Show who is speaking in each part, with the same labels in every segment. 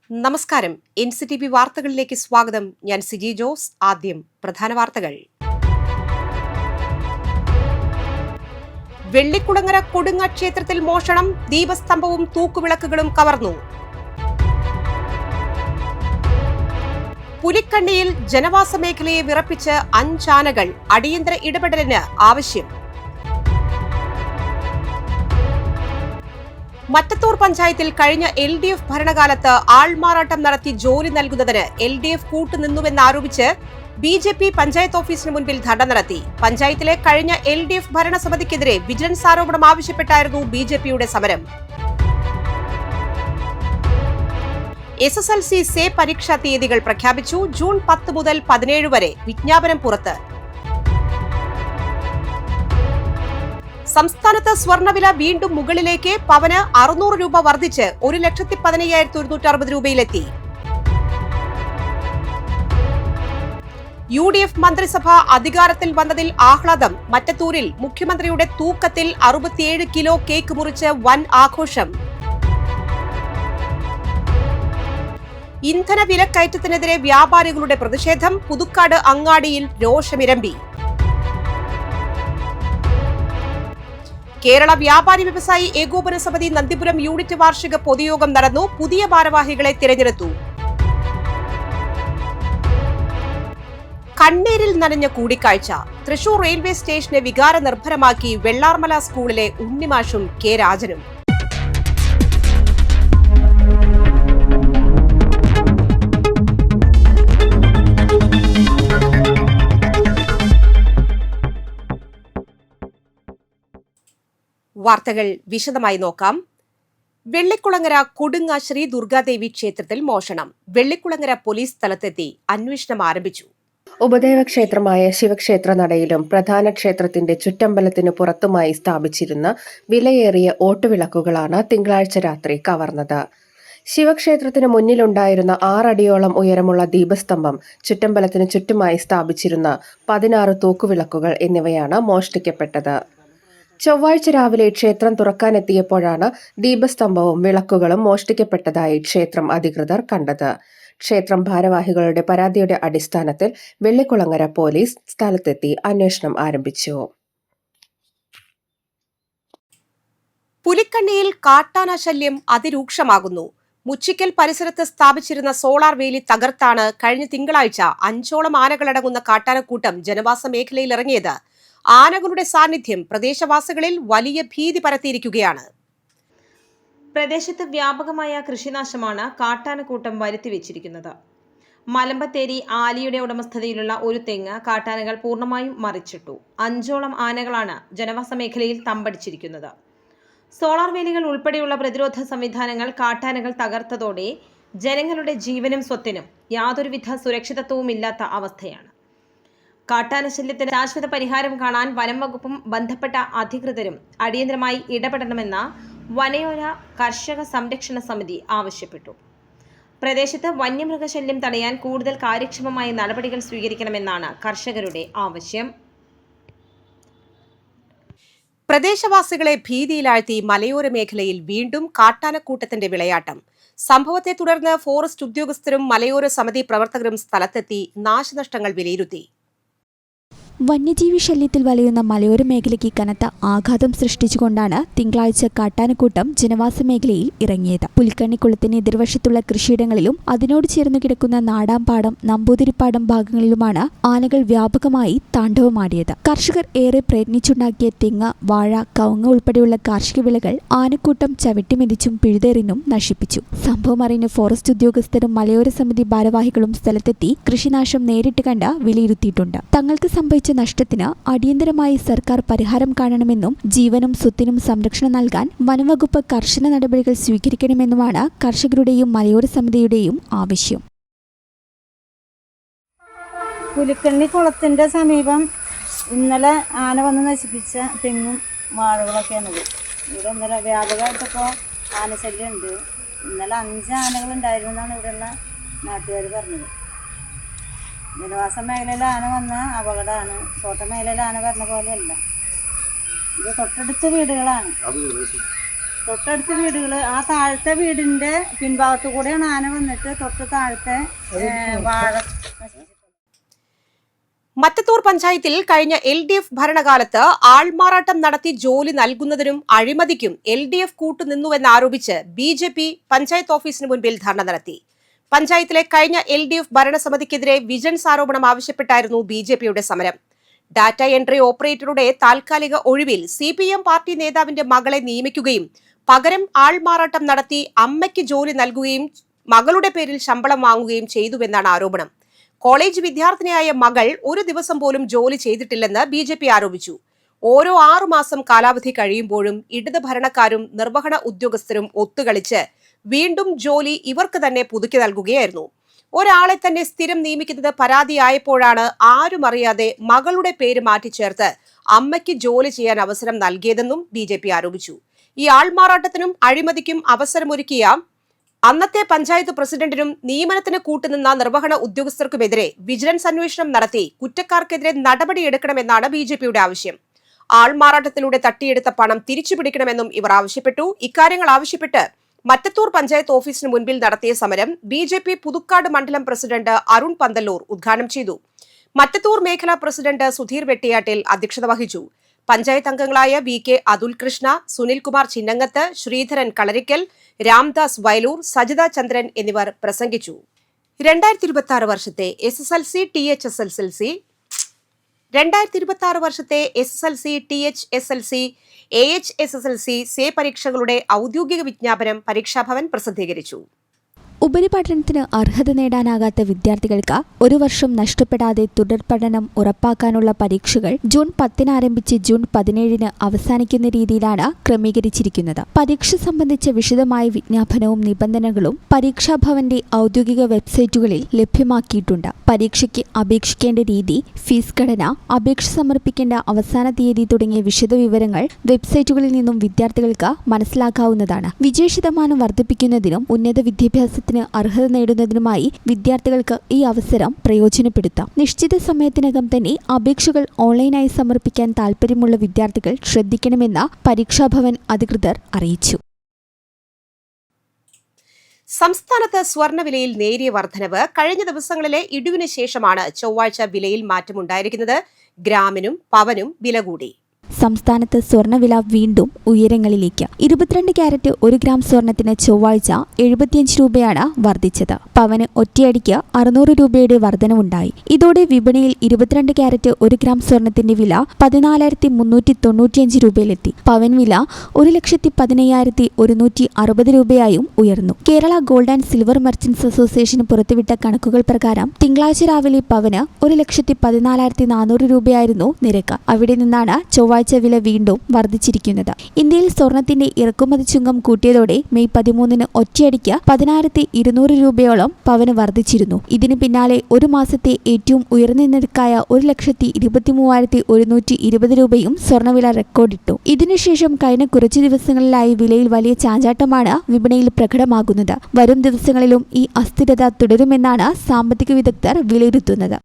Speaker 1: നമസ്കാരം. NCTV വാർത്തകളിലേക്ക് സ്വാഗതം. ഞാൻ സിജി ജോസ്. ആദ്യം പ്രധാന വാർത്തകൾ. വെള്ളിക്കുളങ്ങര കൊടുങ്ങ ക്ഷേത്രത്തിൽ മോഷണം, ദീപസ്തംഭവും തൂക്കുവിളക്കുകളും കവർന്നു. പുലിക്കണ്ണിയിൽ ജനവാസ മേഖലയെ വിറപ്പിച്ച് 5 ആനകൾ, അടിയന്തര ഇടപെടലിന് ആവശ്യം. മറ്റത്തൂർ പഞ്ചായത്തിൽ കഴിഞ്ഞ LDF ഭരണകാലത്ത് ആൾമാറാട്ടം നടത്തി ജോലി നൽകുന്നതിന് LDF കൂട്ടുനിന്നുവെന്നാരോപിച്ച് BJP പഞ്ചായത്ത് ഓഫീസിന് മുൻപിൽ ധർണ നടത്തി. പഞ്ചായത്തിലെ കഴിഞ്ഞ LDF ഭരണസമിതിക്കെതിരെ വിജിലൻസ് ആരോപണം ആവശ്യപ്പെട്ടായിരുന്നു BJPയുടെ സമരം. SSLC സേ പരീക്ഷാ തീയതികൾ പ്രഖ്യാപിച്ചു. ജൂൺ 10 മുതൽ 17 വരെ. വിജ്ഞാപനം പുറത്ത്. സംസ്ഥാനത്ത് സ്വർണ്ണവില വീണ്ടും മുകളിലേക്ക്. പവന് 600 രൂപ വർദ്ധിച്ച് 1,15,160 രൂപയിലെത്തി. UDF മന്ത്രിസഭ അധികാരത്തിൽ വന്നതിൽ ആഹ്ലാദം. മറ്റത്തൂരിൽ മുഖ്യമന്ത്രിയുടെ തൂക്കത്തിൽ 67 കിലോ കേക്ക് മുറിച്ച് വൻ ആഘോഷം. ഇന്ധന വിലക്കയറ്റത്തിനെതിരെ വ്യാപാരികളുടെ പ്രതിഷേധം. പുതുക്കാട് അങ്ങാടിയിൽ രോഷമിരമ്പി. കേരള വ്യാപാരി വ്യവസായി ഏകോപന സമിതി നന്ദിപുരം യൂണിറ്റ് വാർഷിക പൊതുയോഗം നടന്നു. പുതിയ ഭാരവാഹികളെ തിരഞ്ഞെടുത്തു. കണ്ണീരിൽ നനഞ്ഞ കൂടിക്കാഴ്ച. തൃശൂർ റെയിൽവേ സ്റ്റേഷനെ വികാര നിർഭരമാക്കി വെള്ളാർമല സ്കൂളിലെ ഉണ്ണിമാഷും K. രാജനും. വാർത്തകൾ വിശദമായി നോക്കാം. വെള്ളിക്കുളങ്ങര കൊടുങ്ങ ശ്രീ ദുർഗാദേവി ക്ഷേത്രത്തിൽ മോഷണം. വെള്ളിക്കുളങ്ങര പോലീസ് സ്ഥലത്തെത്തി അന്വേഷണം ആരംഭിച്ചു.
Speaker 2: ഉപദേവ ക്ഷേത്രമായ ശിവക്ഷേത്ര നടയിലും പ്രധാന ക്ഷേത്രത്തിന്റെ ചുറ്റമ്പലത്തിന് പുറത്തുമായി സ്ഥാപിച്ചിരുന്ന വിലയേറിയ ഓട്ടുവിളക്കുകളാണ് തിങ്കളാഴ്ച രാത്രി കവർന്നത്. ശിവക്ഷേത്രത്തിന് മുന്നിലുണ്ടായിരുന്ന 6 അടിയോളം ഉയരമുള്ള ദീപസ്തംഭം, ചുറ്റമ്പലത്തിന് ചുറ്റുമായി സ്ഥാപിച്ചിരുന്ന 16 തൂക്കുവിളക്കുകൾ എന്നിവയാണ് മോഷ്ടിക്കപ്പെട്ടത്. ചൊവ്വാഴ്ച രാവിലെ ക്ഷേത്രം തുറക്കാനെത്തിയപ്പോഴാണ് ദീപസ്തംഭവും വിളക്കുകളും മോഷ്ടിക്കപ്പെട്ടതായി ക്ഷേത്രം അധികൃതർ കണ്ടത്. ക്ഷേത്രം ഭാരവാഹികളുടെ പരാതിയുടെ അടിസ്ഥാനത്തിൽ വെള്ളിക്കുളങ്ങര പോലീസ് സ്ഥലത്തെത്തി അന്വേഷണം ആരംഭിച്ചു.
Speaker 1: പുലിക്കണ്ണിയിൽ കാട്ടാന ശല്യം അതിരൂക്ഷമാകുന്നു. മുച്ചിക്കൽ പരിസരത്ത് സ്ഥാപിച്ചിരുന്ന സോളാർ വേലി തകർത്താണ് കഴിഞ്ഞ തിങ്കളാഴ്ച 5ഓളം ആനകളടങ്ങുന്ന കാട്ടാനക്കൂട്ടം ജനവാസ മേഖലയിൽ ഇറങ്ങിയത്. ആനകളുടെ സാന്നിധ്യം പ്രദേശവാസികളിൽ വലിയ ഭീതി പരത്തിയിരിക്കുകയാണ്.
Speaker 3: പ്രദേശത്ത് വ്യാപകമായ കൃഷിനാശമാണ് കാട്ടാനക്കൂട്ടം വരുത്തിവെച്ചിരിക്കുന്നത്. മലമ്പത്തേരി ആലിയുടെ ഉടമസ്ഥതയിലുള്ള ഒരു തെങ്ങ് കാട്ടാനകൾ പൂർണ്ണമായും മറിച്ചിട്ടു. 5ഓളം ആനകളാണ് ജനവാസ മേഖലയിൽ തമ്പടിച്ചിരിക്കുന്നത്. സോളാർ വേലികൾ ഉൾപ്പെടെയുള്ള പ്രതിരോധ സംവിധാനങ്ങൾ കാട്ടാനകൾ തകർത്തതോടെ ജനങ്ങളുടെ ജീവനും സ്വത്തിനും യാതൊരുവിധ സുരക്ഷിതത്വവുമില്ലാത്ത അവസ്ഥയാണ്. കാട്ടാനശല്യത്തിന് ശാശ്വത പരിഹാരം കാണാൻ വനം വകുപ്പും ബന്ധപ്പെട്ട അധികൃതരും അടിയന്തരമായി ഇടപെടണമെന്ന വനയോര കർഷക സംരക്ഷണ സമിതി ആവശ്യപ്പെട്ടു. പ്രദേശത്ത് വന്യമൃഗശല്യം തടയാൻ കൂടുതൽ കാര്യക്ഷമമായ നടപടികൾ സ്വീകരിക്കണമെന്നാണ് കർഷകരുടെ ആവശ്യം.
Speaker 1: പ്രദേശവാസികളെ ഭീതിയിലാഴ്ത്തി മലയോര മേഖലയിൽ വീണ്ടും കാട്ടാനക്കൂട്ടത്തിന്റെ വിളയാട്ടം. സംഭവത്തെ തുടർന്ന് ഫോറസ്റ്റ് ഉദ്യോഗസ്ഥരും മലയോര സമിതി പ്രവർത്തകരും സ്ഥലത്തെത്തി നാശനഷ്ടങ്ങൾ വിലയിരുത്തി.
Speaker 4: വന്യജീവി ശല്യത്തിൽ വലയുന്ന മലയോര മേഖലയ്ക്ക് കനത്ത ആഘാതം സൃഷ്ടിച്ചുകൊണ്ടാണ് തിങ്കളാഴ്ച കാട്ടാനക്കൂട്ടം ജനവാസ മേഖലയിൽ ഇറങ്ങിയത്. പുലിക്കണ്ണിക്കുളത്തിന് എതിർവശത്തുള്ള കൃഷിയിടങ്ങളിലും അതിനോട് ചേർന്ന് കിടക്കുന്ന നാടാംപാടം, നമ്പൂതിരിപ്പാടം ഭാഗങ്ങളിലുമാണ് ആനകൾ വ്യാപകമായി താണ്ഡവമാടിയത്. കർഷകർ ഏറെ പ്രയത്നിച്ചുണ്ടാക്കിയ തെങ്ങ്, വാഴ, കവുങ്ങ് ഉൾപ്പെടെയുള്ള കാർഷിക വിളകൾ ആനക്കൂട്ടം ചവിട്ടിമെതിച്ചും പിഴുതെറിഞ്ഞും നശിപ്പിച്ചു. സംഭവം അറിഞ്ഞ് ഫോറസ്റ്റ് ഉദ്യോഗസ്ഥരും മലയോര സമിതി ഭാരവാഹികളും സ്ഥലത്തെത്തി കൃഷിനാശം നേരിട്ട് കണ്ട് വിലയിരുത്തിയിട്ടുണ്ട്. തങ്ങൾക്ക് സംഭവിച്ച നഷ്ടത്തിന് അടിയന്തരമായി സർക്കാർ പരിഹാരം കാണണമെന്നും ജീവനും സ്വത്തിനും സംരക്ഷണം നൽകാൻ വനംവകുപ്പ് കർശന നടപടികൾ സ്വീകരിക്കണമെന്നുമാണ് കർഷകരുടെയും മലയോര സമിതിയുടെയും ആവശ്യം.
Speaker 5: പുലിക്കണ്ണി കുളത്തിന്റെ സമീപം ഇന്നലെ ആന വന്ന് നശിപ്പിച്ച തെങ്ങും വാഴകളൊക്കെയാണിത്. ഇവിടെ ഇന്നലെ വ്യാപകമായിട്ടിപ്പോൾ ആനശല്യം ഉണ്ട്. ഇന്നലെ 5 ആനകളുണ്ടായിരുന്നെന്നാണ് ഇവിടെയുള്ള നാട്ടുകാർ പറഞ്ഞത്. ജനവാസ മേഖലയിൽ ആന വന്ന അപകടമാണ്. തോട്ട മേഖലയിൽ ആന പറഞ്ഞ പോലെയല്ല. ഇത് തൊട്ടടുത്ത വീടുകളാണ്. തൊട്ടടുത്ത വീടുകൾ, ആ താഴത്തെ വീടിന്റെ പിൻഭാഗത്തു കൂടെയാണ് ആന വന്നിട്ട് തൊട്ട് താഴത്തെ വാഴ.
Speaker 1: മറ്റത്തൂർ പഞ്ചായത്തിൽ കഴിഞ്ഞ LDF ഭരണകാലത്ത് ആൾമാറാട്ടം നടത്തി ജോലി നൽകുന്നതിനും അഴിമതിക്കും LDF കൂട്ടുനിന്നുവെന്നാരോപിച്ച് BJP പഞ്ചായത്ത് ഓഫീസിന് മുൻപിൽ ധർണ നടത്തി. പഞ്ചായത്തിലെ കഴിഞ്ഞ LDF ഭരണസമിതിക്കെതിരെ വിജിലൻസ് ആരോപണം ആവശ്യപ്പെട്ടായിരുന്നു BJPയുടെ സമരം. ഡാറ്റ എൻട്രി ഓപ്പറേറ്ററുടെ താൽക്കാലിക ഒഴിവിൽ CPM പാർട്ടി നേതാവിന്റെ മകളെ നിയമിക്കുകയും പകരം ആൾമാറാട്ടം നടത്തി അമ്മയ്ക്ക് ജോലി നൽകുകയും മകളുടെ പേരിൽ ശമ്പളം വാങ്ങുകയും ചെയ്തുവെന്നാണ് ആരോപണം. കോളേജ് വിദ്യാർത്ഥിനിയായ മകൾ ഒരു ദിവസം പോലും ജോലി ചെയ്തിട്ടില്ലെന്ന് BJP ആരോപിച്ചു. ഓരോ 6 മാസം കാലാവധി കഴിയുമ്പോഴും ഇടത് ഭരണക്കാരും നിർവഹണ ഉദ്യോഗസ്ഥരും ഒത്തുകളിച്ച് വീണ്ടും ജോലി ഇവർക്ക് തന്നെ പുതുക്കി നൽകുകയായിരുന്നു. ഒരാളെ തന്നെ സ്ഥിരം നിയമിക്കുന്നത് പരാതിയായപ്പോഴാണ് ആരും അറിയാതെ മകളുടെ പേര് മാറ്റിച്ചേർത്ത് അമ്മയ്ക്ക് ജോലി ചെയ്യാൻ അവസരം നൽകിയതെന്നും BJP ആരോപിച്ചു. ഈ ആൾമാറാട്ടത്തിനും അഴിമതിക്കും അവസരമൊരുക്കിയ അന്നത്തെ പഞ്ചായത്ത് പ്രസിഡന്റിനും നിയമനത്തിന് കൂട്ടുനിന്ന നിർവഹണ ഉദ്യോഗസ്ഥർക്കുമെതിരെ വിജിലൻസ് അന്വേഷണം നടത്തി കുറ്റക്കാർക്കെതിരെ നടപടിയെടുക്കണമെന്നാണ് BJPയുടെ ആവശ്യം. ആൾമാറാട്ടത്തിലൂടെ തട്ടിയെടുത്ത പണം തിരിച്ചുപിടിക്കണമെന്നും ഇവർ ആവശ്യപ്പെട്ടു. ഇക്കാര്യങ്ങൾ ആവശ്യപ്പെട്ട് മറ്റത്തൂർ പഞ്ചായത്ത് ഓഫീസിന് മുൻപിൽ നടത്തിയ സമരം BJP പുതുക്കാട് മണ്ഡലം പ്രസിഡന്റ് അരുൺ പന്തല്ലൂർ ഉദ്ഘാടനം ചെയ്തു. മറ്റത്തൂർ മേഖലാ പ്രസിഡന്റ് സുധീർ വെട്ടിയാട്ടിൽ അധ്യക്ഷത വഹിച്ചു. പഞ്ചായത്ത് അംഗങ്ങളായ VK അതുൽ കൃഷ്ണ, സുനിൽകുമാർ ചിന്നങ്ങത്ത്, ശ്രീധരൻ കളരിക്കൽ, രാംദാസ് വയലൂർ, സജിത ചന്ദ്രൻ എന്നിവർ പ്രസംഗിച്ചു. 2026 വർഷത്തെ SSLC, THSLC, AHSSLC സേ പരീക്ഷകളുടെ ഔദ്യോഗിക വിജ്ഞാപനം പരീക്ഷാഭവൻ പ്രസിദ്ധീകരിച്ചു.
Speaker 4: ഉപരിപഠനത്തിന് അർഹത നേടാനാകാത്ത വിദ്യാർത്ഥികൾക്ക് 1 വർഷം നഷ്ടപ്പെടാതെ തുടർ പഠനം ഉറപ്പാക്കാനുള്ള പരീക്ഷകൾ ജൂൺ 10 ആരംഭിച്ച് ജൂൺ 17 അവസാനിക്കുന്ന രീതിയിലാണ് ക്രമീകരിച്ചിരിക്കുന്നത്. പരീക്ഷ സംബന്ധിച്ച വിശദമായ വിജ്ഞാപനവും നിബന്ധനകളും പരീക്ഷാഭവന്റെ ഔദ്യോഗിക വെബ്സൈറ്റുകളിൽ ലഭ്യമാക്കിയിട്ടുണ്ട്. പരീക്ഷയ്ക്ക് അപേക്ഷിക്കേണ്ട രീതി, ഫീസ് ഘടന, അപേക്ഷ സമർപ്പിക്കേണ്ട അവസാന തീയതി തുടങ്ങിയ വിശദവിവരങ്ങൾ വെബ്സൈറ്റുകളിൽ നിന്നും വിദ്യാർത്ഥികൾക്ക് മനസ്സിലാക്കാവുന്നതാണ്. വിജയശതമാനം വർദ്ധിപ്പിക്കുന്നതിനും ഉന്നത വിദ്യാഭ്യാസത്തിന് അർഹത നേടുന്നതിനുമായി വിദ്യാർത്ഥികൾക്ക് ഈ അവസരം പ്രയോജനപ്പെടുത്താം. നിശ്ചിത സമയത്തിനകം തന്നെ അപേക്ഷകൾ ഓൺലൈനായി സമർപ്പിക്കാൻ താൽപ്പര്യമുള്ള വിദ്യാർത്ഥികൾ ശ്രദ്ധിക്കണമെന്ന് പരീക്ഷാഭവൻ അധികൃതർ അറിയിച്ചു.
Speaker 1: സംസ്ഥാനത്ത് സ്വർണ്ണവിലയിൽ നേരിയ വർധനവ്. കഴിഞ്ഞ ദിവസങ്ങളിലെ ഇടിവിന് ശേഷമാണ് ചൊവ്വാഴ്ച വിലയിൽ മാറ്റമുണ്ടായിരിക്കുന്നത്. ഗ്രാമിനും പവനും വില കൂടി.
Speaker 4: സംസ്ഥാനത്ത് സ്വർണ്ണവില വീണ്ടും ഉയരങ്ങളിലേക്ക്. 22 ക്യാരറ്റ് 1 ഗ്രാം സ്വർണത്തിന് ചൊവ്വാഴ്ച 75 രൂപയാണ് വർദ്ധിച്ചത്. പവന് ഒറ്റയടിക്ക് 600 രൂപയുടെ വർധനവുണ്ടായി. ഇതോടെ വിപണിയിൽ 22 ക്യാരറ്റ് 1 ഗ്രാം സ്വർണത്തിന്റെ വില 14,395 രൂപയിലെത്തി. പവൻ വില 1,15,160 രൂപയായും ഉയർന്നു. Kerala gold and silver merchants association പുറത്തുവിട്ട കണക്കുകൾ പ്രകാരം തിങ്കളാഴ്ച രാവിലെ പവന് 1,14,400 രൂപയായിരുന്നു നിരക്ക്. അവിടെ നിന്നാണ് ചൊവ്വാഴ്ച വില വീണ്ടും വർദ്ധിച്ചിരിക്കുന്നത്. ഇന്ത്യയിൽ സ്വർണത്തിന്റെ ഇറക്കുമതി ചുങ്കം കൂട്ടിയതോടെ മെയ് 13 ഒറ്റയടിക്ക് 10,200 രൂപയോളം പവന് വർദ്ധിച്ചിരുന്നു. ഇതിന് പിന്നാലെ ഒരു മാസത്തെ ഏറ്റവും ഉയർന്ന നിരക്കായ 1,23,120 രൂപയും സ്വർണ്ണവില റെക്കോർഡിട്ടു. ഇതിനുശേഷം കഴിഞ്ഞ കുറച്ചു ദിവസങ്ങളിലായി വിലയിൽ വലിയ ചാഞ്ചാട്ടമാണ് വിപണിയിൽ പ്രകടമാകുന്നത്. വരും ദിവസങ്ങളിലും ഈ അസ്ഥിരത തുടരുമെന്നാണ് സാമ്പത്തിക വിദഗ്ധർ വിലയിരുത്തുന്നത്.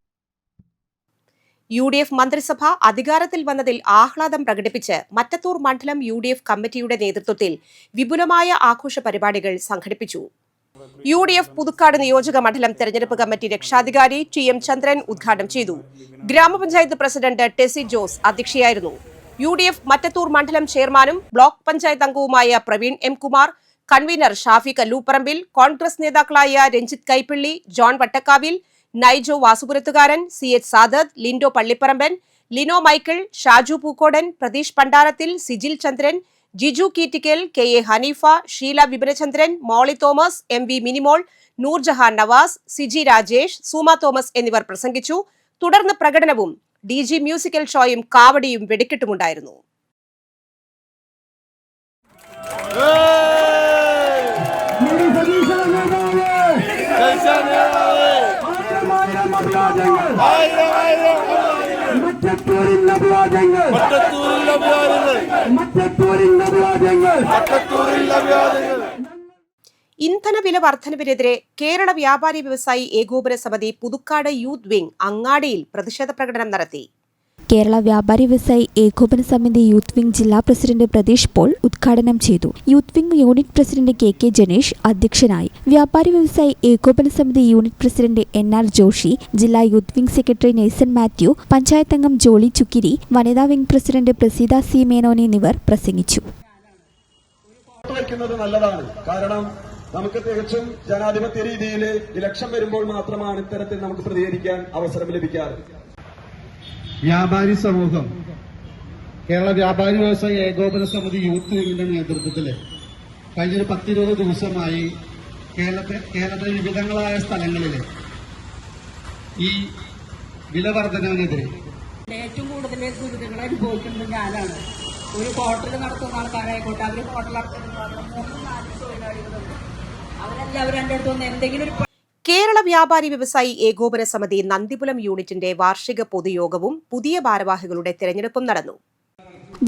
Speaker 1: UDF മന്ത്രിസഭ അധികാരത്തിൽ വന്നതിൽ ആഹ്ലാദം പ്രകടിപ്പിച്ച് മറ്റത്തൂർ മണ്ഡലം UDF കമ്മിറ്റിയുടെ നേതൃത്വത്തിൽ വിപുലമായ ആഘോഷ പരിപാടികൾ സംഘടിപ്പിച്ചു. UDF പുതുക്കാട് നിയോജക മണ്ഡലം തെരഞ്ഞെടുപ്പ് കമ്മിറ്റി രക്ഷാധികാരി TM ചന്ദ്രൻ ഉദ്ഘാടനം ചെയ്തു. ഗ്രാമപഞ്ചായത്ത് പ്രസിഡന്റ് ടെസി ജോസ് അധ്യക്ഷയായിരുന്നു. UDF മറ്റത്തൂർ മണ്ഡലം ചെയർമാനും ബ്ലോക്ക് പഞ്ചായത്ത് അംഗവുമായ പ്രവീൺ M. കുമാർ, കൺവീനർ ഷാഫി കല്ലൂപ്പറമ്പിൽ, കോൺഗ്രസ് നേതാക്കളായ Ranjith Kaippilly, John Vattakavil, Naijo Vasupurathukaran, CH Sadath, Lindo Pallipparamban, Lino Michael, Shaju Pookodan, Pratheesh Pandarathil, Sijil Chandran, Jiju Keettikkal, KA Haneefa, Sheela Vipinachandran, Molly Thomas, MV Minimol, Noorjahan Navas, Siji Rajesh, Sooma Thomas എന്നിവർ പ്രസംഗിച്ചു. തുടർന്ന് പ്രകടനവും DG മ്യൂസിക്കൽ ഷോയും കാവടിയും വെടിക്കെട്ടുമുണ്ടായിരുന്നു. ഇന്ധനവില വർധനവിനെതിരെ കേരള വ്യാപാരി വ്യവസായി ഏകോപന സമിതി പുതുക്കാട് യൂത്ത് വിംഗ് അങ്ങാടിയിൽ പ്രതിഷേധ പ്രകടനം നടത്തി.
Speaker 4: കേരള വ്യാപാരി വ്യവസായി ഏകോപന സമിതി യൂത്ത് വിംഗ് ജില്ലാ പ്രസിഡന്റ് പ്രതീഷ് പോൾ ഉദ്ഘാടനം ചെയ്തു. Youth wing unit president K Janesh അധ്യക്ഷനായി. വ്യാപാരി വ്യവസായി ഏകോപന സമിതി യൂണിറ്റ് പ്രസിഡന്റ് NR ജോഷി, ജില്ലാ youth wing secretary Naison Mathew, panchayat അംഗം ജോളി ചുക്കിരി, വനിതാ wing president Praseetha C Menon എന്നിവർ പ്രസംഗിച്ചു.
Speaker 6: നല്ലതാണ്. കാരണം നമുക്ക് തികച്ചും ജനാധിപത്യ രീതിയിൽ ഇലക്ഷൻ വരുമ്പോൾ മാത്രമാണ് ഇത്തരത്തിൽ നമുക്ക് പ്രതികരിക്കാൻ അവസരം ലഭിക്കാറ്.
Speaker 7: വ്യാപാരി സമൂഹം കേരള വ്യാപാരി വ്യവസായ ഏകോപന സമിതി യൂത്ത് വിംഗിന്റെ നേതൃത്വത്തിൽ കഴിഞ്ഞൊരു 10-20 ദിവസമായി കേരളത്തിലെ വിവിധങ്ങളായ സ്ഥലങ്ങളിൽ ഈ വില വർധനവിനെതിരെ
Speaker 5: ഏറ്റവും കൂടുതൽ ദുരിതങ്ങൾ അനുഭവിക്കുന്നത് ഞാനാണ്. ഒരു ഹോട്ടൽ നടത്തുന്ന ആൾക്കാരായിക്കോട്ടെ, അവർ ഹോട്ടൽ നടത്തുന്ന 3-4 തൊഴിലാളികളുണ്ട്. അവരെല്ലാവരും എൻ്റെ അടുത്ത് വന്ന് എന്തെങ്കിലും ഒരു
Speaker 1: കേരള വ്യാപാരി വ്യവസായി ഏകോപന സമിതി നന്ദിപുരം യൂണിറ്റിന്റെ വാർഷിക പൊതുയോഗവും പുതിയ ഭാരവാഹികളുടെ തെരഞ്ഞെടുപ്പും നടന്നു.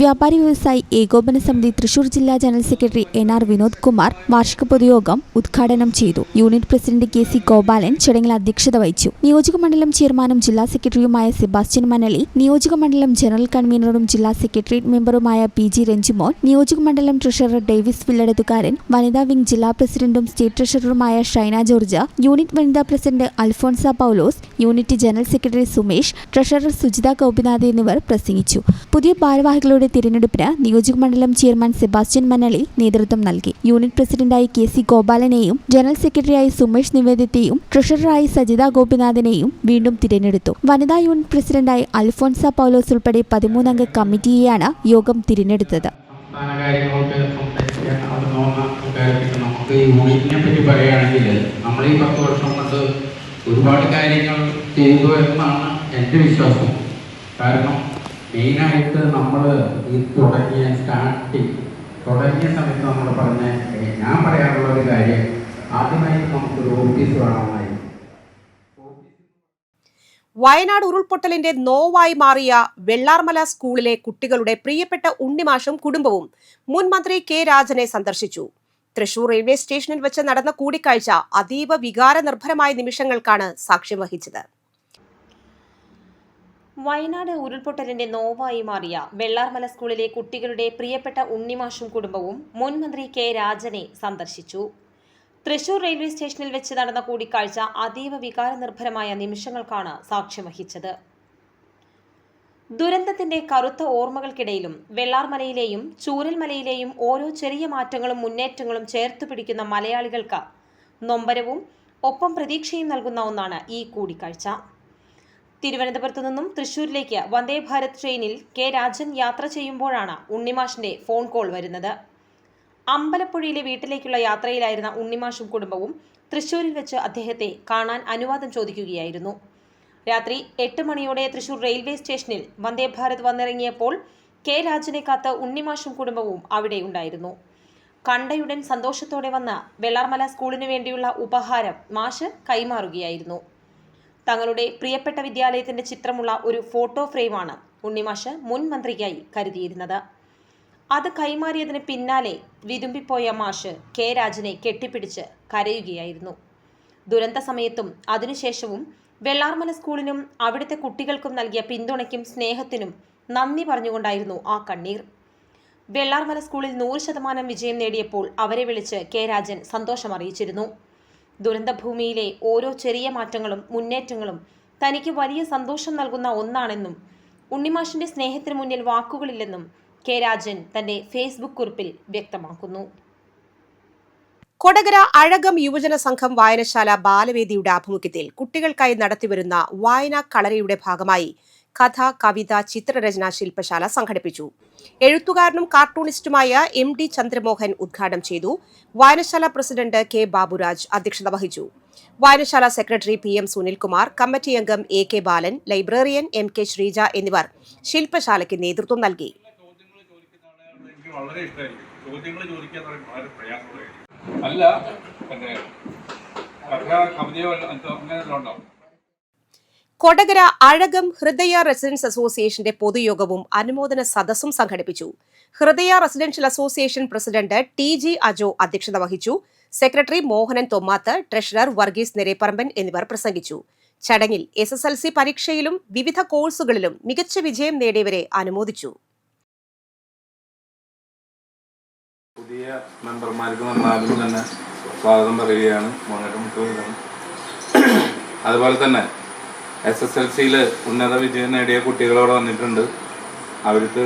Speaker 4: വ്യാപാരി വ്യവസായി ഏകോപന സമിതി തൃശൂർ ജില്ലാ general secretary NR Vinod Kumar വാർഷിക പൊതുയോഗം ഉദ്ഘാടനം ചെയ്തു. യൂണിറ്റ് പ്രസിഡന്റ് KC ഗോപാലൻ ചടങ്ങിൽ അധ്യക്ഷത വഹിച്ചു. നിയോജക മണ്ഡലം ചെയർമാനും ജില്ലാ സെക്രട്ടറിയുമായ സെബാസ്റ്റ്യൻ മനലി, നിയോജക മണ്ഡലം ജനറൽ കൺവീനറും ജില്ലാ സെക്രട്ടേറിയറ്റ് മെമ്പറുമായ PG രഞ്ജിമോൻ, നിയോജക മണ്ഡലം ട്രഷറർ ഡേവിസ് വില്ലടത്തുകാരൻ, വനിതാ വിംഗ് ജില്ലാ പ്രസിഡന്റും സ്റ്റേറ്റ് ട്രഷററുമായ ഷൈന ജോർജ്, യൂണിറ്റ് വനിതാ president Alphonsa Paulose, unit general secretary Sumesh, treasurer Sujitha Gopinath എന്നിവർ പ്രസംഗിച്ചു. പുതിയ ഭാരവാഹികളുടെ തിരഞ്ഞെടുപ്പിന് നിയോജക മണ്ഡലം ചെയർമാൻ സെബാസ്റ്റ്യൻ മനലി നേതൃത്വം നൽകി. യൂണിറ്റ് പ്രസിഡന്റായി KC ഗോപാലനെയും ജനറൽ സെക്രട്ടറിയായി സുമേഷ് നിവേദിത്തെയും ട്രഷററായി സജിത ഗോപിനാഥിനെയും വീണ്ടും തിരഞ്ഞെടുത്തു. വനിതാ യൂണിറ്റ് പ്രസിഡന്റായി അൽഫോൺസ പൌലോസ് ഉൾപ്പെടെ 13-അംഗ കമ്മിറ്റിയെയാണ് യോഗം തിരഞ്ഞെടുത്തത്.
Speaker 8: നമുക്ക് ഈ യൂണിറ്റിനെ പറ്റി പറയുകയാണെങ്കിൽ നമ്മൾ ഈ 10 വർഷം കൊണ്ട് ഒരുപാട് കാര്യങ്ങൾ ചെയ്തു എന്നാണ് എൻ്റെ വിശ്വാസം. കാരണം മെയിനായിട്ട് നമ്മൾ ഈ തുടങ്ങിയ സമയത്ത് നമ്മൾ ഞാൻ പറയാനുള്ള ഒരു കാര്യം, ആദ്യമായിട്ട് നമുക്കൊരു ഓഫീസ് വേണമായി.
Speaker 1: വയനാട് ഉരുൾപൊട്ടലിന്റെ നോവായി മാറിയ വെള്ളാർമല സ്കൂളിലെ കുട്ടികളുടെ പ്രിയപ്പെട്ട ഉണ്ണിമാഷും കുടുംബവും മുൻ മന്ത്രി K രാജനെ സന്ദർശിച്ചു. തൃശൂർ റെയിൽവേ സ്റ്റേഷനിൽ വെച്ച് നടന്ന കൂടിക്കാഴ്ച അതീവ വികാരനിർഭരമായ നിമിഷങ്ങൾക്കാണ് സാക്ഷ്യം വഹിച്ചത്.
Speaker 3: വയനാട് ഉരുൾപൊട്ടലിന്റെ നോവായി മാറിയ വെള്ളാർമല സ്കൂളിലെ കുട്ടികളുടെ പ്രിയപ്പെട്ട ഉണ്ണിമാഷും കുടുംബവും മുൻ മന്ത്രി K രാജനെ സന്ദർശിച്ചു. തൃശൂർ റെയിൽവേ സ്റ്റേഷനിൽ വെച്ച് നടന്ന കൂടിക്കാഴ്ച അതീവ വികാരനിർഭരമായ നിമിഷങ്ങൾക്കാണ് സാക്ഷ്യം വഹിച്ചത്. ദുരന്തത്തിന്റെ കറുത്ത ഓർമ്മകൾക്കിടയിലും വെള്ളാർമലയിലെയും ചൂരൽമലയിലെയും ഓരോ ചെറിയ മാറ്റങ്ങളും മുന്നേറ്റങ്ങളും ചേർത്തു പിടിക്കുന്ന മലയാളികൾക്ക് നൊമ്പരവും ഒപ്പം പ്രതീക്ഷയും നൽകുന്ന ഒന്നാണ് ഈ കൂടിക്കാഴ്ച. തിരുവനന്തപുരത്തു നിന്നും തൃശൂരിലേക്ക് വന്ദേ ഭാരത് ട്രെയിനിൽ K രാജൻ യാത്ര ചെയ്യുമ്പോഴാണ് ഉണ്ണിമാഷിന്റെ ഫോൺ കോൾ വരുന്നത്. അമ്പലപ്പുഴയിലെ വീട്ടിലേക്കുള്ള യാത്രയിലായിരുന്ന ഉണ്ണിമാഷും കുടുംബവും തൃശൂരിൽ വെച്ച് അദ്ദേഹത്തെ കാണാൻ അനുവാദം ചോദിക്കുകയായിരുന്നു. രാത്രി 8 മണിയോടെ തൃശൂർ റെയിൽവേ സ്റ്റേഷനിൽ വന്ദേ ഭാരത് വന്നിറങ്ങിയപ്പോൾ K രാജനെ കാത്ത് ഉണ്ണിമാഷും കുടുംബവും അവിടെ ഉണ്ടായിരുന്നു. കണ്ടയുടൻ സന്തോഷത്തോടെ വന്ന വെള്ളാർമല സ്കൂളിനു വേണ്ടിയുള്ള ഉപഹാരം മാഷ് കൈമാറുകയായിരുന്നു. തങ്ങളുടെ പ്രിയപ്പെട്ട വിദ്യാലയത്തിന്റെ ചിത്രമുള്ള ഒരു ഫോട്ടോ ഫ്രെയിമാണ് ഉണ്ണിമാഷ് മുൻ മന്ത്രിക്കായി കരുതിയിരുന്നത്. അത് കൈമാറിയതിന് പിന്നാലെ വിതുമ്പിപ്പോയ മാഷ് K രാജനെ കെട്ടിപ്പിടിച്ച് കരയുകയായിരുന്നു. ദുരന്ത സമയത്തും അതിനുശേഷവും വെള്ളാർമല സ്കൂളിനും അവിടുത്തെ കുട്ടികൾക്കും നൽകിയ പിന്തുണയ്ക്കും സ്നേഹത്തിനും നന്ദി പറഞ്ഞുകൊണ്ടായിരുന്നു ആ കണ്ണീർ. വെള്ളാർമല സ്കൂളിൽ 100% വിജയം നേടിയപ്പോൾ അവരെ വിളിച്ച് K രാജൻ സന്തോഷമറിയിച്ചിരുന്നു. ദുരന്തഭൂമിയിലെ ഓരോ ചെറിയ മാറ്റങ്ങളും മുന്നേറ്റങ്ങളും തനിക്ക് വലിയ സന്തോഷം നൽകുന്ന ഒന്നാണെന്നും ഉണ്ണിമാഷിന്റെ സ്നേഹത്തിന് മുന്നിൽ വാക്കുകളില്ലെന്നും K രാജൻ തന്റെ ഫേസ്ബുക്ക് കുറിപ്പിൽ വ്യക്തമാക്കുന്നു.
Speaker 1: കൊടകര അഴകം യുവജന സംഘം വായനശാല ബാലവേദിയുടെ ആഭിമുഖ്യത്തിൽ കുട്ടികൾക്കായി നടത്തിവരുന്ന വായനാ കളരിയുടെ ഭാഗമായി കഥ, കവിത, ചിത്രരചന ശില്പശാല സംഘടിപ്പിച്ചു. എഴുത്തുകാരനും കാർട്ടൂണിസ്റ്റുമായ MD ചന്ദ്രമോഹൻ ഉദ്ഘാടനം ചെയ്തു. വായനശാല പ്രസിഡന്റ് K ബാബുരാജ് അധ്യക്ഷത വഹിച്ചു. വായനശാല സെക്രട്ടറി PM സുനിൽകുമാർ, കമ്മിറ്റി അംഗം AK ബാലൻ, ലൈബ്രറിയൻ MK ശ്രീജ എന്നിവർ ശില്പശാലയ്ക്ക് നേതൃത്വം നൽകി. കൊടകര അഴകം ഹൃദയ റെസിഡൻസ് അസോസിയേഷന്റെ പൊതുയോഗവും അനുമോദന സദസ്സും സംഘടിപ്പിച്ചു. ഹൃദയ residential association president TG Ajo അധ്യക്ഷത വഹിച്ചു. സെക്രട്ടറി മോഹനൻ തൊമ്മാത്ത്, ട്രഷറർ വർഗീസ് നെരേപ്പറമ്പൻ എന്നിവർ പ്രസംഗിച്ചു. ചടങ്ങിൽ SSLC പരീക്ഷയിലും വിവിധ കോഴ്സുകളിലും മികച്ച വിജയം നേടിയവരെ അനുമോദിച്ചു.
Speaker 9: പുതിയ മെമ്പർമാർക്ക് നമ്മളാദ്യം തന്നെ സ്വാഗതം പറയുകയാണ്. അതുപോലെ തന്നെ SSLCയിൽ ഉന്നത വിജയം നേടിയ കുട്ടികളോട് വന്നിട്ടുണ്ട്. അവർക്ക്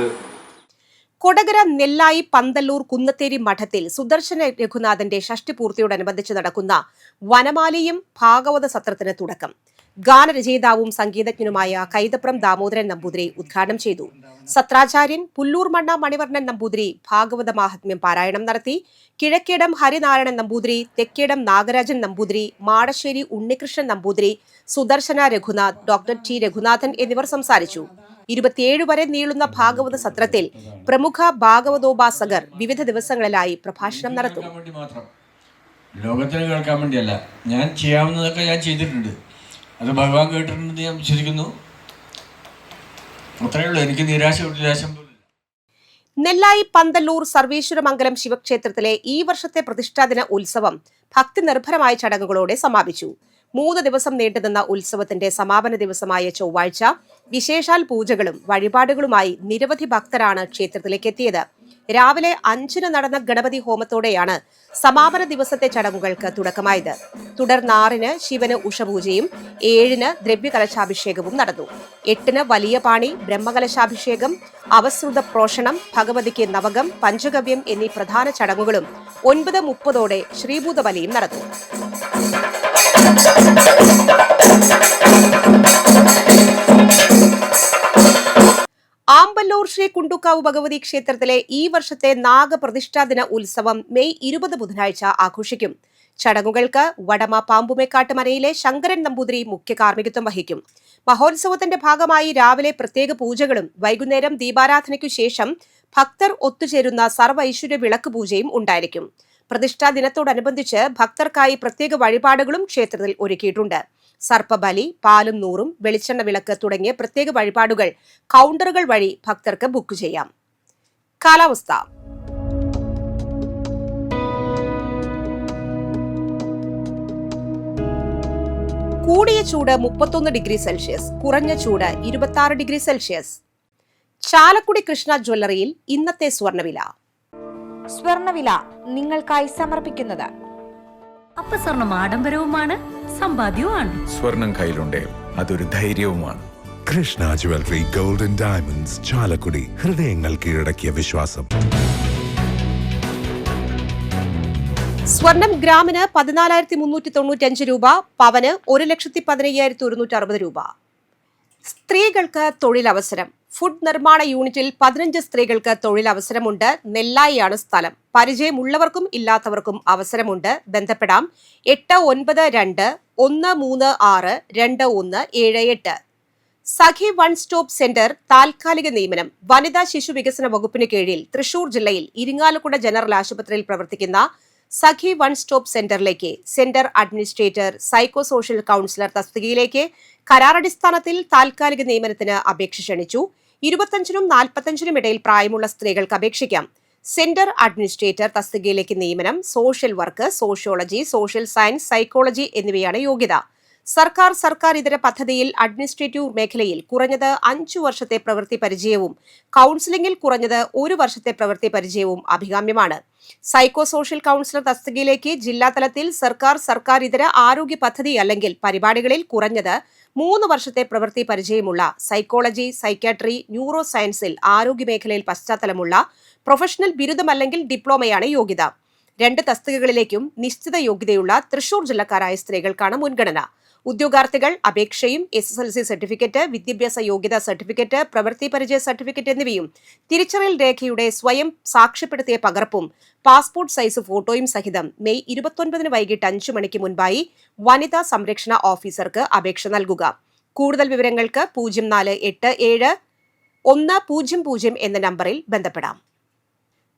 Speaker 1: കൊടകര നെല്ലായി പന്തല്ലൂർ കുന്നത്തേരി മഠത്തിൽ സുദർശന രഘുനാഥന്റെ ഷഷ്ടിപൂർത്തിയോടനുബന്ധിച്ച് നടക്കുന്ന വനമാലിയും ഭാഗവത സത്രത്തിന് തുടക്കം. ഗാനരചയിതാവും സംഗീതജ്ഞനുമായ കൈതപ്രം ദാമോദരൻ നമ്പൂതിരി ഉദ്ഘാടനം ചെയ്തു. സത്രാചാര്യൻ പുല്ലൂർമണ്ണ മണിവർണ്ണൻ നമ്പൂതിരി ഭാഗവത മാഹാത്മ്യം പാരായണം നടത്തി. കിഴക്കേടം ഹരിനാരായണൻ നമ്പൂതിരി, തെക്കേടം നാഗരാജൻ നമ്പൂതിരി, മാടശ്ശേരി ഉണ്ണികൃഷ്ണൻ നമ്പൂതിരി, സുദർശന രഘുനാഥ്, ഡോക്ടർ T രഘുനാഥൻ എന്നിവർ സംസാരിച്ചു. 27 വരെ നീളുന്ന ഭാഗവത സത്രത്തിൽ പ്രമുഖ ഭാഗവതോപാസകർ വിവിധ ദിവസങ്ങളിലായി പ്രഭാഷണം നടത്തും.
Speaker 10: ലോകത്തിന് കേൾക്കാൻ വേണ്ടിയല്ല, ഞാൻ ചെയ്യാവുന്നതൊക്കെ ഞാൻ ചെയ്തിട്ടുണ്ട്. അത് ഭഗവാൻ കേട്ടിട്ടുണ്ടെന്ന് ഞാൻ വിശ്വസിക്കുന്നു. അത്രയേ ഉള്ളൂ. എനിക്ക് നിരാശ
Speaker 1: നെല്ലായി പന്തല്ലൂർ സർവേശ്വരമംഗലം ശിവക്ഷേത്രത്തിലെ ഈ വർഷത്തെ പ്രതിഷ്ഠാദിന ഉത്സവം ഭക്തി നിർഭരമായ ചടങ്ങുകളോടെ സമാപിച്ചു. 3 ദിവസം നീണ്ടുനിന്ന ഉത്സവത്തിന്റെ സമാപന ദിവസമായ ചൊവ്വാഴ്ച വിശേഷാൽ പൂജകളും വഴിപാടുകളുമായി നിരവധി ഭക്തരാണ് ക്ഷേത്രത്തിലേക്ക് എത്തിയത്. രാവിലെ 5-ന് നടന്ന ഗണപതി ഹോമത്തോടെയാണ് സമാപന ദിവസത്തെ ചടങ്ങുകൾക്ക് തുടക്കമായത്. തുടർന്ന് 6-ന് ശിവന് ഉഷപൂജയും 7-ന് ദ്രവ്യകലശാഭിഷേകവും നടന്നു. 8-ന് വലിയ പാണി, ബ്രഹ്മകലശാഭിഷേകം, അവസൃത പ്രോഷണം, ഭഗവതിക്ക് നവകം, പഞ്ചഗവ്യം എന്നീ പ്രധാന ചടങ്ങുകളും 9:30 ശ്രീഭൂതബലിയും നടന്നു. ആമ്പല്ലൂർ ശ്രീ കുണ്ടുക്കാവ് ഭഗവതി ക്ഷേത്രത്തിലെ ഈ വർഷത്തെ നാഗപ്രതിഷ്ഠാദിന ഉത്സവം മെയ് 20 ബുധനാഴ്ച ആഘോഷിക്കും. ചടങ്ങുകൾക്ക് വടമ പാമ്പുമേക്കാട്ട് മനയിലെ ശങ്കരൻ നമ്പൂതിരി മുഖ്യ കാർമ്മികത്വം വഹിക്കും. മഹോത്സവത്തിന്റെ ഭാഗമായി രാവിലെ പ്രത്യേക പൂജകളും വൈകുന്നേരം ദീപാരാധനയ്ക്കു ശേഷം ഭക്തർ ഒത്തുചേരുന്ന സർവ്വൈശ്വര്യ വിളക്ക് പൂജയും ഉണ്ടായിരിക്കും. പ്രതിഷ്ഠാ ദിനത്തോടനുബന്ധിച്ച് ഭക്തർക്കായി പ്രത്യേക വഴിപാടുകളും ക്ഷേത്രത്തിൽ ഒരുക്കിയിട്ടുണ്ട്. സർപ്പബലി, പാലും നൂറും, വെളിച്ചെണ്ണ വിളക്ക് തുടങ്ങിയ പ്രത്യേക വഴിപാടുകൾ കൗണ്ടറുകൾ വഴി ഭക്തർക്ക് ബുക്ക് ചെയ്യാം. കാലാവസ്ഥ. കൂടിയ ചൂട് 31 ഡിഗ്രി സെൽഷ്യസ്, കുറഞ്ഞ ചൂട് 26 ഡിഗ്രി സെൽഷ്യസ്. ചാലക്കുടി കൃഷ്ണ ജ്വല്ലറിയിൽ ഇന്നത്തെ സ്വർണ്ണവില.
Speaker 11: സ്വർണ്ണവില നിങ്ങൾക്കായി സമർപ്പിക്കുന്നത്
Speaker 12: അപ്പസ്വർണം ആഡംബരവുമാണ്, സമ്പാദ്യവുമാണ്.
Speaker 13: സ്വർണം കയ്യിലുണ്ടേ അതൊരു ധൈര്യവുമാണ്.
Speaker 14: Krishna jewellery gold and diamonds, Chalakudy. ഹൃദയങ്ങൾ കീഴടക്കിയ വിശ്വാസം.
Speaker 1: സ്വർണം ഗ്രാമിന് 14,395 രൂപ, പവന് 1,15,160 രൂപ. സ്ത്രീകൾക്ക് തൊഴിലവസരം. ഫുഡ് നിർമ്മാണ യൂണിറ്റിൽ 15 സ്ത്രീകൾക്ക് തൊഴിലവസരമുണ്ട്. നെല്ലായിയാണ് സ്ഥലം. പരിചയമുള്ളവർക്കും ഇല്ലാത്തവർക്കും അവസരമുണ്ട്. ബന്ധപ്പെടാം 8921362178. സഖി വൺ സ്റ്റോപ്പ് സെന്റർ താൽക്കാലിക നിയമനം. വനിതാ ശിശു വികസന വകുപ്പിന് കീഴിൽ തൃശൂർ ജില്ലയിൽ ഇരിങ്ങാലക്കുട ജനറൽ ആശുപത്രിയിൽ പ്രവർത്തിക്കുന്ന സഖി വൺ സ്റ്റോപ്പ് സെന്ററിലേക്ക് centre administrator, psycho social councillor തസ്തികയിലേക്ക് കരാറടിസ്ഥാനത്തിൽ താൽക്കാലിക നിയമനത്തിന് അപേക്ഷ ക്ഷണിച്ചു. 25-നും 45-നും ഇടയിൽ പ്രായമുള്ള സ്ത്രീകൾക്ക് അപേക്ഷിക്കാം. സെന്റർ അഡ്മിനിസ്ട്രേറ്റർ തസ്തികയിലേക്ക് നിയമനം. Social work, sociology, social science, psychology എന്നിവയാണ് യോഗ്യത. സർക്കാർ ഇതര പദ്ധതിയിൽ അഡ്മിനിസ്ട്രേറ്റീവ് മേഖലയിൽ കുറഞ്ഞത് 5 വർഷത്തെ പ്രവൃത്തി പരിചയവും കൗൺസിലിംഗിൽ കുറഞ്ഞത് 1 വർഷത്തെ പ്രവൃത്തി പരിചയവും അഭികാമ്യമാണ്. സൈക്കോ സോഷ്യൽ കൗൺസിലർ തസ്തികയിലേക്ക് ജില്ലാതലത്തിൽ സർക്കാർ ഇതര ആരോഗ്യ പദ്ധതി അല്ലെങ്കിൽ പരിപാടികളിൽ കുറഞ്ഞത് 3 വർഷത്തെ പ്രവൃത്തി പരിചയമുള്ള സൈക്കോളജി, സൈക്യാട്രി, ന്യൂറോ സയൻസിൽ ആരോഗ്യ മേഖലയിൽ പശ്ചാത്തലമുള്ള പ്രൊഫഷണൽ ബിരുദമല്ലെങ്കിൽ ഡിപ്ലോമയാണ് യോഗ്യത. 2 തസ്തികകളിലേക്കും നിശ്ചിത യോഗ്യതയുള്ള തൃശൂർ ജില്ലക്കാരായ സ്ത്രീകൾക്കാണ് മുൻഗണന. ഉദ്യോഗാർത്ഥികൾ അപേക്ഷയും SSLC സർട്ടിഫിക്കറ്റ്, വിദ്യാഭ്യാസ യോഗ്യതാ സർട്ടിഫിക്കറ്റ്, പ്രവൃത്തി പരിചയ സർട്ടിഫിക്കറ്റ് എന്നിവയും തിരിച്ചറിയൽ രേഖയുടെ സ്വയം സാക്ഷ്യപ്പെടുത്തിയ പകർപ്പും പാസ്പോർട്ട് സൈസ് ഫോട്ടോയും സഹിതം മെയ് 29-ന് വൈകിട്ട് 5 മണിക്ക് മുൻപായി വനിതാ സംരക്ഷണ ഓഫീസർക്ക് അപേക്ഷ നൽകുക. കൂടുതൽ വിവരങ്ങൾക്ക് 0487-100 എന്ന നമ്പറിൽ ബന്ധപ്പെടാം.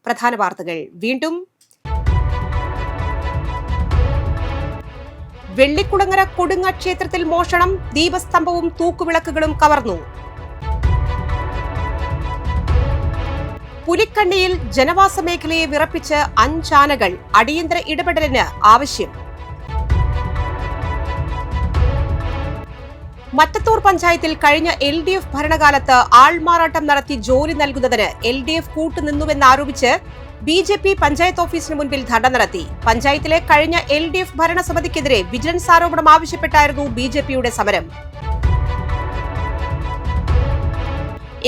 Speaker 1: പ്രധാന വാർത്തകൾ വീണ്ടും. വെള്ളിക്കുളങ്ങര കൊടുങ്ങ ക്ഷേത്രത്തിൽ മോഷണം. ദീപസ്തംഭവും തൂക്കുവിളക്കുകളും കവർന്നു. പുലിക്കണ്ണിയിൽ ജനവാസ മേഖലയെ വിറപ്പിച്ച് 5 ആനകൾ. അടിയന്തര ഇടപെടലിന് ആവശ്യം. മറ്റത്തൂർ പഞ്ചായത്തിൽ കഴിഞ്ഞ LDF ഭരണകാലത്ത് ആൾമാറാട്ടം നടത്തി ജോലി നൽകുന്നതിന് LDF കൂട്ടുനിന്നുവെന്നാരോപിച്ച് BJP പഞ്ചായത്ത് ഓഫീസിന് മുൻപിൽ ധർണ നടത്തി. പഞ്ചായത്തിലെ കഴിഞ്ഞ LDF ഭരണസമിതിക്കെതിരെ വിജിലൻസ് ആരോപണം ആവശ്യപ്പെട്ടായിരുന്നു BJPയുടെ സമരം.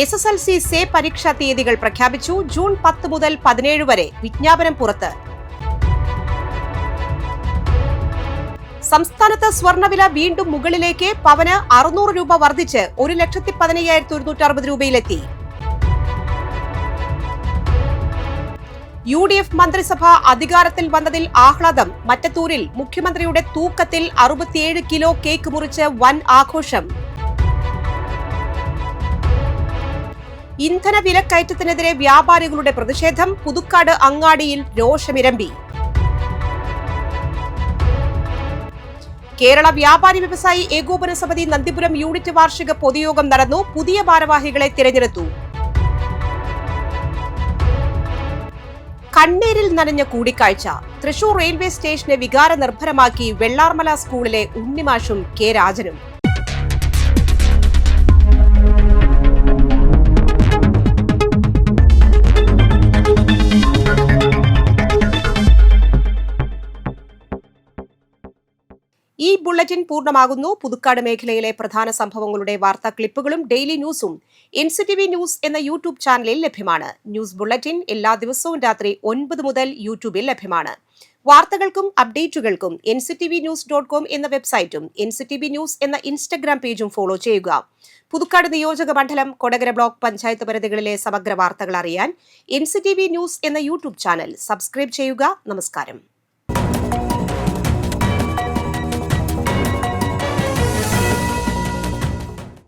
Speaker 1: SSLC സേ പരീക്ഷാ തീയതികൾ പ്രഖ്യാപിച്ചു. ജൂൺ 10 മുതൽ 17 വരെ വിജ്ഞാപനം പുറത്ത്. സംസ്ഥാനത്ത് സ്വർണ്ണവില വീണ്ടും മുകളിലേക്ക്. പവന് 600 രൂപ വർദ്ധിച്ച് 1,15,160 രൂപയിലെത്തി. UDF മന്ത്രിസഭ അധികാരത്തിൽ വന്നതിൽ ആഹ്ലാദം. മറ്റത്തൂരിൽ മുഖ്യമന്ത്രിയുടെ തൂക്കത്തിൽ 67 കിലോ കേക്ക് മുറിച്ച് വൻ ആഘോഷം. ഇന്ധന വിലക്കയറ്റത്തിനെതിരെ വ്യാപാരികളുടെ പ്രതിഷേധം. പുതുക്കാട് അങ്ങാടിയിൽ രോഷമിരമ്പി. കേരള വ്യാപാരി വ്യവസായി ഏകോപന സമിതി നന്ദിപുരം യൂണിറ്റ് വാർഷിക പൊതുയോഗം നടന്നു. പുതിയ ഭാരവാഹികളെ തിരഞ്ഞെടുത്തു. കണ്ണീരിൽ നനഞ്ഞ കൂടിക്കാഴ്ച. തൃശൂർ റെയിൽവേ സ്റ്റേഷനെ വികാര നിർഭരമാക്കി വെള്ളാർമല സ്കൂളിലെ ഉണ്ണിമാഷും K. രാജനും. ഈ ബുള്ളറ്റിൻ പൂർണ്ണമാകുന്നു. പുതുക്കാട് മേഖലയിലെ പ്രധാന സംഭവങ്ങളുടെ വാർത്താ ക്ലിപ്പുകളും ഡെയിലി ന്യൂസും NCTV ന്യൂസ് എന്ന യൂട്യൂബ് ചാനലിൽ ലഭ്യമാണ്. ന്യൂസ് ബുള്ളറ്റിൻ എല്ലാ ദിവസവും രാത്രി 9 മുതൽ യൂട്യൂബിൽ ലഭ്യമാണ്. വാർത്തകൾക്കും അപ്ഡേറ്റുകൾക്കും nctvnews.com എന്ന വെബ്സൈറ്റും NCTV ന്യൂസ് എന്ന ഇൻസ്റ്റഗ്രാം പേജും ഫോളോ ചെയ്യുക. പുതുക്കാട് നിയോജക മണ്ഡലം, കൊടകര ബ്ലോക്ക് പഞ്ചായത്ത് പരിധികളിലെ സമഗ്ര വാർത്തകൾ അറിയാൻ NCTV ന്യൂസ് എന്ന യൂട്യൂബ് ചാനൽ സബ്സ്ക്രൈബ് ചെയ്യുക. നമസ്കാരം.